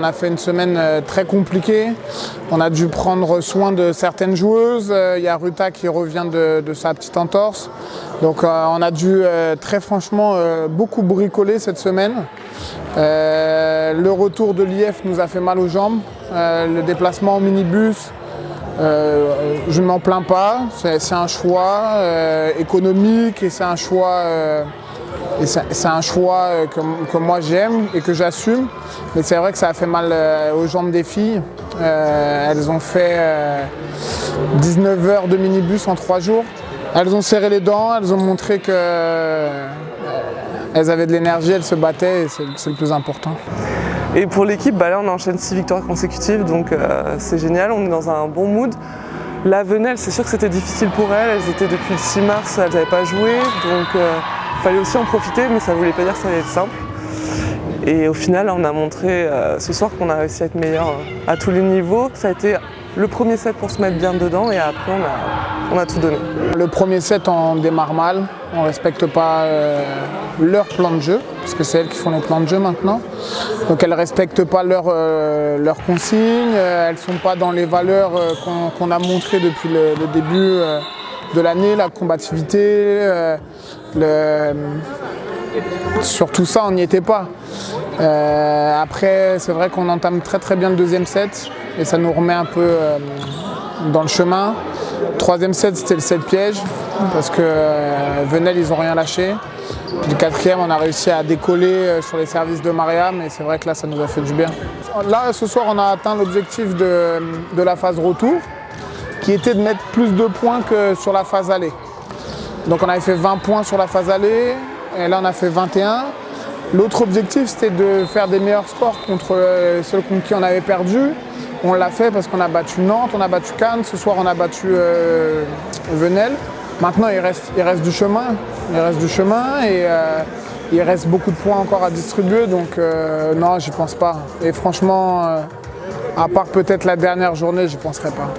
a fait une semaine très compliquée. On a dû prendre soin de certaines joueuses. Il y a Ruta qui revient de sa petite entorse. Donc on a dû très franchement beaucoup bricoler cette semaine. Le retour de l'IF nous a fait mal aux jambes. Le déplacement en minibus, je ne m'en plains pas. C'est un choix économique et c'est un choix... c'est un choix que moi j'aime et que j'assume, mais c'est vrai que ça a fait mal aux jambes des filles. Elles ont fait 19 heures de minibus en 3 jours. Elles ont serré les dents, elles ont montré qu'elles avaient de l'énergie, elles se battaient et c'est le plus important. Et pour l'équipe, là on enchaîne 6 victoires consécutives, donc c'est génial, on est dans un bon mood. La Venelle, c'est sûr que c'était difficile pour elles étaient depuis le 6 mars, elles n'avaient pas joué, donc il fallait aussi en profiter, mais ça ne voulait pas dire que ça allait être simple. Et au final, on a montré ce soir qu'on a réussi à être meilleur à tous les niveaux. Ça a été le premier set pour se mettre bien dedans et après on a tout donné. Le premier set, on démarre mal, on ne respecte pas leur plan de jeu, parce que c'est elles qui font les plans de jeu maintenant. Donc elles ne respectent pas leurs consignes, elles ne sont pas dans les valeurs qu'on a montrées depuis le début de l'année, la combativité. Sur tout ça, on n'y était pas. Après, c'est vrai qu'on entame très bien le deuxième set et ça nous remet un peu dans le chemin. Le troisième set, c'était le set piège parce que Venelle, ils n'ont rien lâché. Puis le quatrième, on a réussi à décoller sur les services de Mariam et c'est vrai que là, ça nous a fait du bien. Là, ce soir, on a atteint l'objectif de la phase retour qui était de mettre plus de points que sur la phase aller. Donc on avait fait 20 points sur la phase aller, et là on a fait 21. L'autre objectif c'était de faire des meilleurs scores contre ceux contre qui on avait perdu. On l'a fait parce qu'on a battu Nantes, on a battu Cannes, ce soir on a battu Venelle. Maintenant il reste du chemin, et il reste beaucoup de points encore à distribuer, donc non, j'y pense pas. Et franchement, à part peut-être la dernière journée, j'y penserai pas.